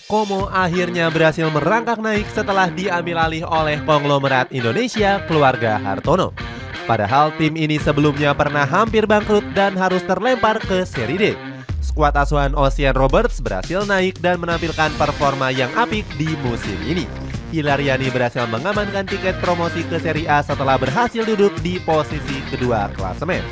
Como akhirnya berhasil merangkak naik setelah diambil alih oleh konglomerat Indonesia keluarga Hartono. Padahal tim ini sebelumnya pernah hampir bangkrut dan harus terlempar ke Seri D. Skuad asuhan Ocean Roberts berhasil naik dan menampilkan performa yang apik di musim ini. Hilaryani berhasil mengamankan tiket promosi ke Seri A setelah berhasil duduk di posisi kedua klasemen.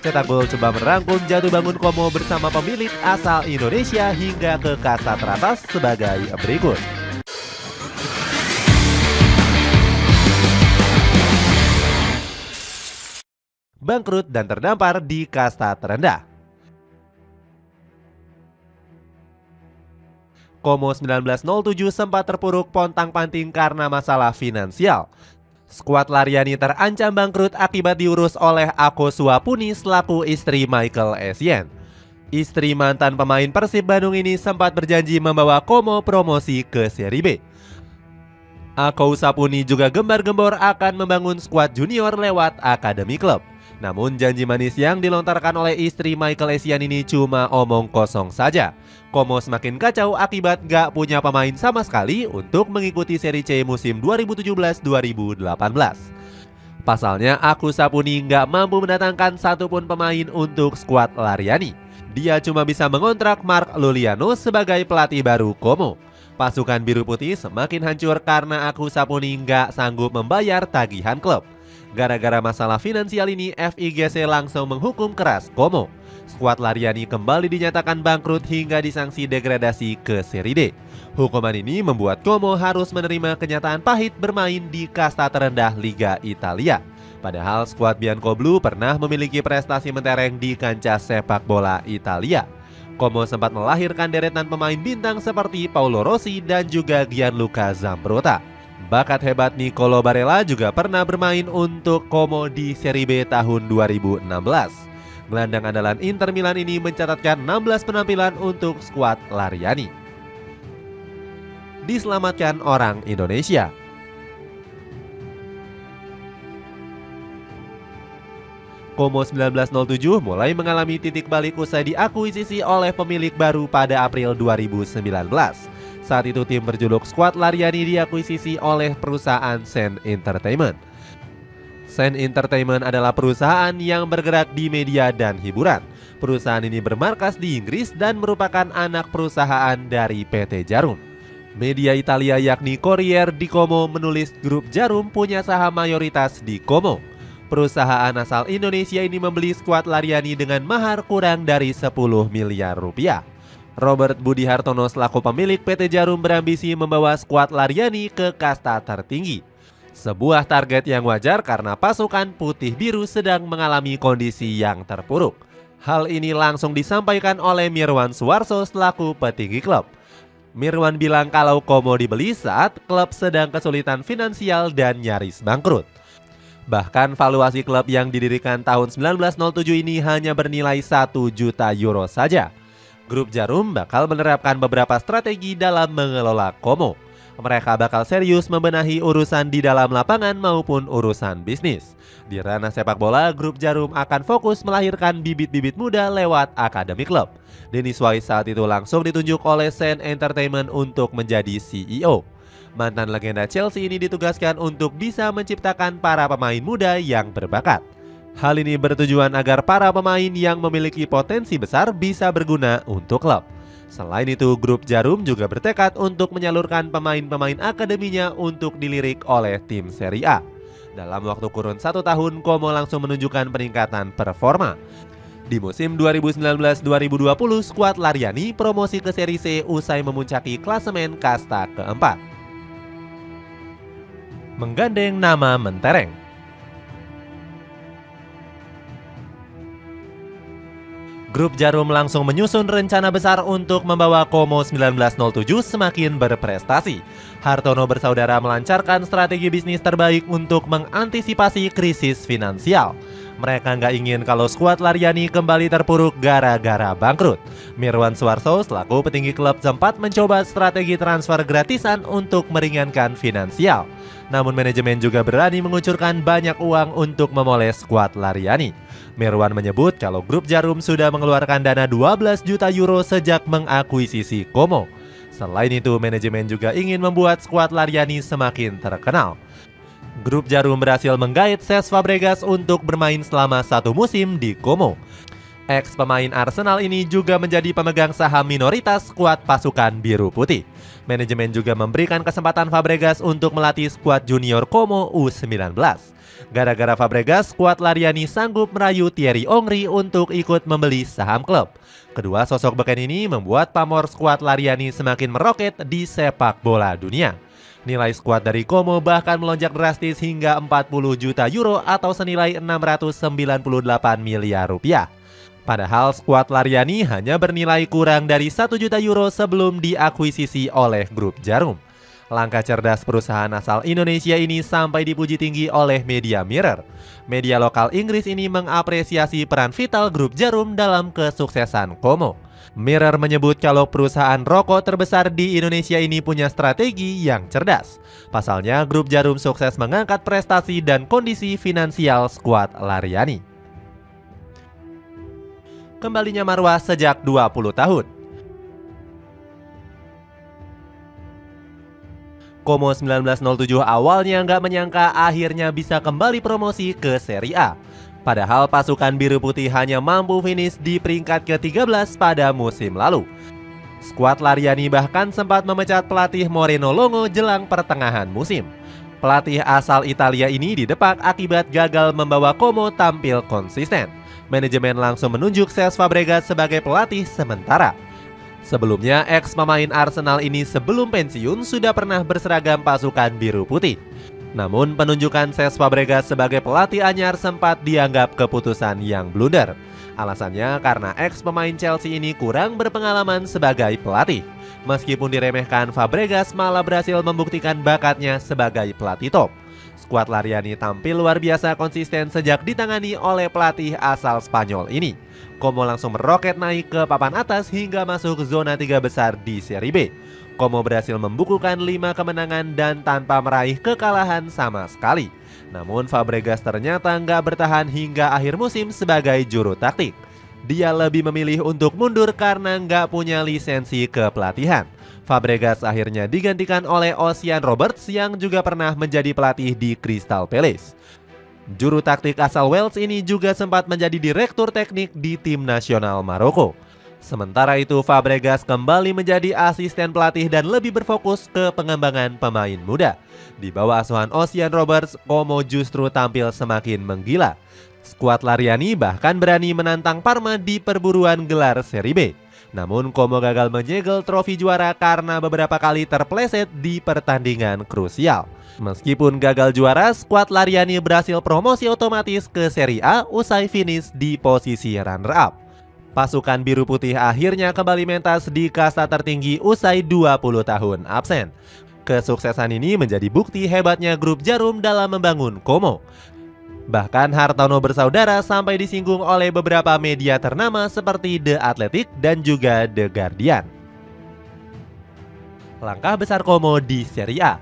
Cetak Gol coba merangkum jatuh bangun Como bersama pemilik asal Indonesia hingga ke kasta teratas sebagai berikut. Bangkrut dan terdampar di kasta terendah. Como 1907 sempat terpuruk pontang-panting karena masalah finansial. Skuad Laryani terancam bangkrut akibat diurus oleh Ako Suapuni selaku istri Michael Essien. Istri mantan pemain Persib Bandung ini sempat berjanji membawa Como promosi ke Seri B. Ako Suapuni juga gembar-gembor akan membangun skuad junior lewat akademi klub. Namun janji manis yang dilontarkan oleh istri Michael Essien ini cuma omong kosong saja. Como semakin kacau akibat gak punya pemain sama sekali untuk mengikuti Seri C musim 2017-2018. Pasalnya Aku Sapuni gak mampu mendatangkan satupun pemain untuk skuad Laryani. Dia cuma bisa mengontrak Mark Luliano sebagai pelatih baru Como. Pasukan biru putih semakin hancur karena Aku Sapuni gak sanggup membayar tagihan klub. Gara-gara masalah finansial ini, FIGC langsung menghukum keras Como. Skuad Laryani kembali dinyatakan bangkrut hingga disangsi degradasi ke Seri D. Hukuman ini membuat Como harus menerima kenyataan pahit bermain di kasta terendah Liga Italia. Padahal skuad Biancoblù pernah memiliki prestasi mentereng di kancah sepak bola Italia. Como sempat melahirkan deretan pemain bintang seperti Paolo Rossi dan juga Gianluca Zambrotta. Bakat hebat Nicolo Barella juga pernah bermain untuk Como di Seri B tahun 2016. Gelandang andalan Inter Milan ini mencatatkan 16 penampilan untuk skuad Laryani. Diselamatkan orang Indonesia. Como 1907 mulai mengalami titik balik usai diakuisisi oleh pemilik baru pada April 2019. Saat itu tim berjuluk Skuad Laryani diakuisisi oleh perusahaan Sen Entertainment. Sen Entertainment adalah perusahaan yang bergerak di media dan hiburan. Perusahaan ini bermarkas di Inggris dan merupakan anak perusahaan dari PT Djarum. Media Italia yakni Corriere di Como menulis grup Djarum punya saham mayoritas di Como. Perusahaan asal Indonesia ini membeli skuad Laryani dengan mahar kurang dari 10 miliar rupiah. Robert Budi Hartono selaku pemilik PT Djarum berambisi membawa skuad Laryani ke kasta tertinggi. Sebuah target yang wajar karena pasukan putih biru sedang mengalami kondisi yang terpuruk. Hal ini langsung disampaikan oleh Mirwan Suwarso selaku petinggi klub. Mirwan bilang kalau Como dibeli saat klub sedang kesulitan finansial dan nyaris bangkrut. Bahkan valuasi klub yang didirikan tahun 1907 ini hanya bernilai 1 juta euro saja. Grup Djarum bakal menerapkan beberapa strategi dalam mengelola Como. Mereka bakal serius membenahi urusan di dalam lapangan maupun urusan bisnis. Di ranah sepak bola, grup Djarum akan fokus melahirkan bibit-bibit muda lewat akademi klub. Dennis Wise saat itu langsung ditunjuk oleh Sen Entertainment untuk menjadi CEO. Mantan legenda Chelsea ini ditugaskan untuk bisa menciptakan para pemain muda yang berbakat. Hal ini bertujuan agar para pemain yang memiliki potensi besar bisa berguna untuk klub. Selain itu, grup Djarum juga bertekad untuk menyalurkan pemain-pemain akademinya untuk dilirik oleh tim Serie A. Dalam waktu kurun 1 tahun, Como langsung menunjukkan peningkatan performa. Di musim 2019-2020, skuad Laryani promosi ke Seri C usai memuncaki klasemen kasta keempat. Menggandeng nama mentereng. Grup Djarum langsung menyusun rencana besar untuk membawa Como 1907 semakin berprestasi. Hartono bersaudara melancarkan strategi bisnis terbaik untuk mengantisipasi krisis finansial. Mereka nggak ingin kalau skuad Laryani kembali terpuruk gara-gara bangkrut. Mirwan Suwarso selaku petinggi klub sempat mencoba strategi transfer gratisan untuk meringankan finansial. Namun manajemen juga berani mengucurkan banyak uang untuk memoles skuad Laryani. Mirwan menyebut kalau grup Djarum sudah mengeluarkan dana 12 juta euro sejak mengakuisisi Como. Selain itu, manajemen juga ingin membuat skuad Laryani semakin terkenal. Grup Jarum berhasil menggait Cesc Fabregas untuk bermain selama 1 musim di Como. Ex pemain Arsenal ini juga menjadi pemegang saham minoritas skuad pasukan biru putih. Manajemen juga memberikan kesempatan Fabregas untuk melatih skuad junior Como U19. Gara-gara Fabregas, skuad Laryani sanggup merayu Thierry Henry untuk ikut membeli saham klub. Kedua sosok beken ini membuat pamor skuad Laryani semakin meroket di sepak bola dunia. Nilai skuad dari Como bahkan melonjak drastis hingga 40 juta euro atau senilai 698 miliar rupiah. Padahal skuad Laryani hanya bernilai kurang dari 1 juta euro sebelum diakuisisi oleh grup Jarum. Langkah cerdas perusahaan asal Indonesia ini sampai dipuji tinggi oleh media Mirror. Media lokal Inggris ini mengapresiasi peran vital grup Jarum dalam kesuksesan Como. Mirror menyebut kalau perusahaan rokok terbesar di Indonesia ini punya strategi yang cerdas. Pasalnya, grup Jarum sukses mengangkat prestasi dan kondisi finansial skuad Laryani. Kembalinya marwah sejak 20 tahun. Como 1907 awalnya nggak menyangka akhirnya bisa kembali promosi ke Serie A. Padahal pasukan biru putih hanya mampu finish di peringkat ke-13 pada musim lalu. Skuad Laryani bahkan sempat memecat pelatih Moreno Longo jelang pertengahan musim. Pelatih asal Italia ini didepak akibat gagal membawa Como tampil konsisten. Manajemen langsung menunjuk Cesc Fabregas sebagai pelatih sementara. Sebelumnya, ex pemain Arsenal ini sebelum pensiun sudah pernah berseragam pasukan biru putih. Namun penunjukan Cesc Fabregas sebagai pelatih anyar sempat dianggap keputusan yang blunder. Alasannya karena ex pemain Chelsea ini kurang berpengalaman sebagai pelatih. Meskipun diremehkan, Fabregas malah berhasil membuktikan bakatnya sebagai pelatih top. Skuad Laryani tampil luar biasa konsisten sejak ditangani oleh pelatih asal Spanyol ini. Como langsung meroket naik ke papan atas hingga masuk zona 3 besar di Serie B. Como berhasil membukukan 5 kemenangan dan tanpa meraih kekalahan sama sekali. Namun Fabregas ternyata nggak bertahan hingga akhir musim sebagai juru taktik. Dia lebih memilih untuk mundur karena nggak punya lisensi kepelatihan. Fabregas akhirnya digantikan oleh Ocean Roberts yang juga pernah menjadi pelatih di Crystal Palace. Juru taktik asal Wales ini juga sempat menjadi direktur teknik di tim nasional Maroko. Sementara itu, Fabregas kembali menjadi asisten pelatih dan lebih berfokus ke pengembangan pemain muda. Di bawah asuhan Ocean Roberts, Como justru tampil semakin menggila. Skuad Laryani bahkan berani menantang Parma di perburuan gelar Serie B. Namun Como gagal menyegel trofi juara karena beberapa kali terpleset di pertandingan krusial. Meskipun gagal juara, skuad Laryani berhasil promosi otomatis ke Serie A usai finish di posisi runner-up. Pasukan biru putih akhirnya kembali mentas di kasta tertinggi usai 20 tahun absen. Kesuksesan ini menjadi bukti hebatnya grup Jarum dalam membangun Como. Bahkan Hartono bersaudara sampai disinggung oleh beberapa media ternama seperti The Athletic dan juga The Guardian. Langkah besar Como di Serie A.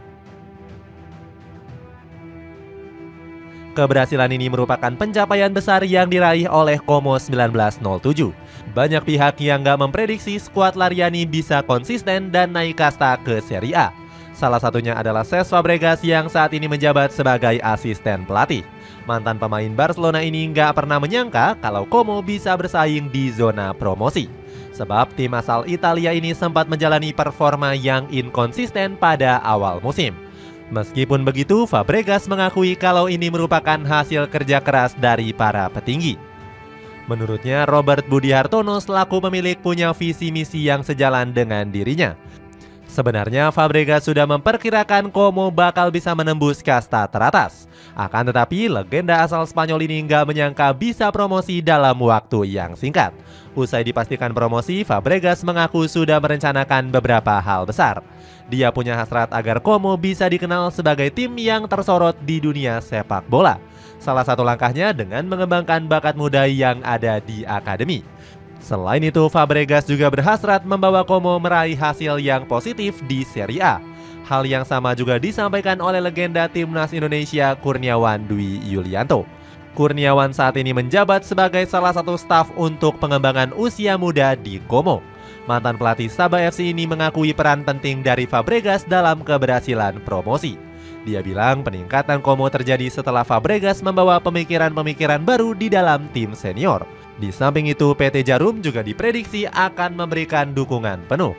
Keberhasilan ini merupakan pencapaian besar yang diraih oleh Como 1907. Banyak pihak yang gak memprediksi skuad Laryani bisa konsisten dan naik kasta ke Serie A. Salah satunya adalah Cesc Fabregas yang saat ini menjabat sebagai asisten pelatih. Mantan pemain Barcelona ini nggak pernah menyangka kalau Como bisa bersaing di zona promosi. Sebab tim asal Italia ini sempat menjalani performa yang inkonsisten pada awal musim. Meskipun begitu, Fabregas mengakui kalau ini merupakan hasil kerja keras dari para petinggi. Menurutnya, Robert Budi Hartono selaku pemilik punya visi misi yang sejalan dengan dirinya. Sebenarnya Fabregas sudah memperkirakan Como bakal bisa menembus kasta teratas. Akan tetapi legenda asal Spanyol ini nggak menyangka bisa promosi dalam waktu yang singkat. Usai dipastikan promosi, Fabregas mengaku sudah merencanakan beberapa hal besar. Dia punya hasrat agar Como bisa dikenal sebagai tim yang tersorot di dunia sepak bola. Salah satu langkahnya dengan mengembangkan bakat muda yang ada di akademi. Selain itu, Fabregas juga berhasrat membawa Como meraih hasil yang positif di Serie A. Hal yang sama juga disampaikan oleh legenda timnas Indonesia Kurniawan Dwi Yulianto. Kurniawan saat ini menjabat sebagai salah satu staf untuk pengembangan usia muda di Como. Mantan pelatih Sabah FC ini mengakui peran penting dari Fabregas dalam keberhasilan promosi. Dia bilang peningkatan Como terjadi setelah Fabregas membawa pemikiran-pemikiran baru di dalam tim senior. Di samping itu, PT Djarum juga diprediksi akan memberikan dukungan penuh.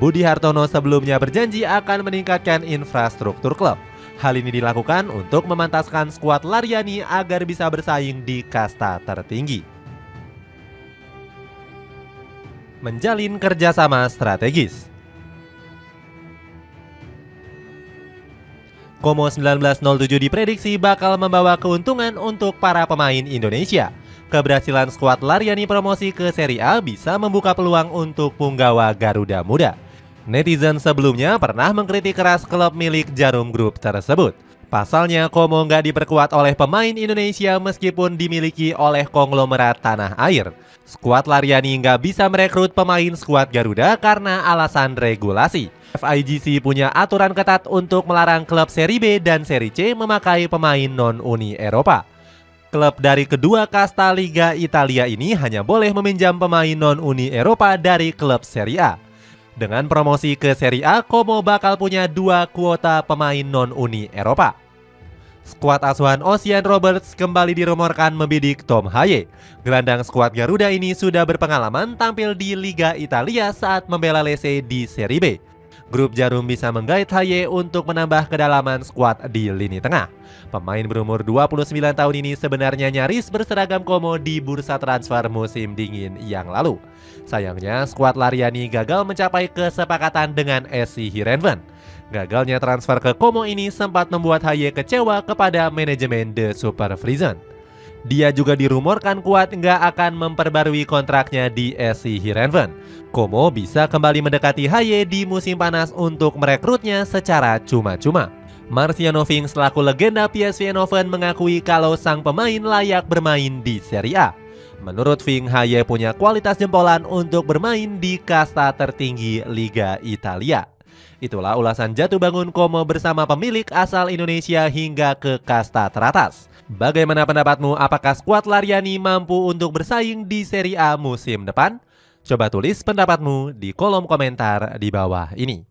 Budi Hartono sebelumnya berjanji akan meningkatkan infrastruktur klub. Hal ini dilakukan untuk memantaskan skuad Laryani agar bisa bersaing di kasta tertinggi. Menjalin kerjasama strategis. Como 1907 diprediksi bakal membawa keuntungan untuk para pemain Indonesia. Keberhasilan skuad Laryani promosi ke Serie A bisa membuka peluang untuk punggawa Garuda Muda. Netizen sebelumnya pernah mengkritik keras klub milik Djarum Group tersebut. Pasalnya, Como nggak diperkuat oleh pemain Indonesia meskipun dimiliki oleh konglomerat tanah air. Skuad Laryani nggak bisa merekrut pemain skuad Garuda karena alasan regulasi. FIGC punya aturan ketat untuk melarang klub seri B dan seri C memakai pemain non-Uni Eropa. Klub dari kedua kasta Liga Italia ini hanya boleh meminjam pemain non-Uni Eropa dari klub Serie A. Dengan promosi ke Serie A, Como bakal punya 2 kuota pemain non-Uni Eropa. Skuad asuhan Ocean Roberts kembali dirumorkan membidik Tom Haye. Gelandang skuad Garuda ini sudah berpengalaman tampil di Liga Italia saat membela Lecce di Serie B. Grup Djarum bisa menggait Haye untuk menambah kedalaman skuad di lini tengah. Pemain berumur 29 tahun ini sebenarnya nyaris berseragam Como di bursa transfer musim dingin yang lalu. Sayangnya, skuad Laryani gagal mencapai kesepakatan dengan SC Heerenveen. Gagalnya transfer ke Como ini sempat membuat Haye kecewa kepada manajemen The Super Friesen. Dia juga dirumorkan kuat nggak akan memperbarui kontraknya di SC Heerenveen. Como bisa kembali mendekati Haye di musim panas untuk merekrutnya secara cuma-cuma. Marciano Ving selaku legenda PSV Eindhoven mengakui kalau sang pemain layak bermain di Serie A. Menurut Ving, Haye punya kualitas jempolan untuk bermain di kasta tertinggi Liga Italia. Itulah ulasan jatuh bangun Como bersama pemilik asal Indonesia hingga ke kasta teratas. Bagaimana pendapatmu? Apakah skuad Laryani mampu untuk bersaing di Serie A musim depan? Coba tulis pendapatmu di kolom komentar di bawah ini.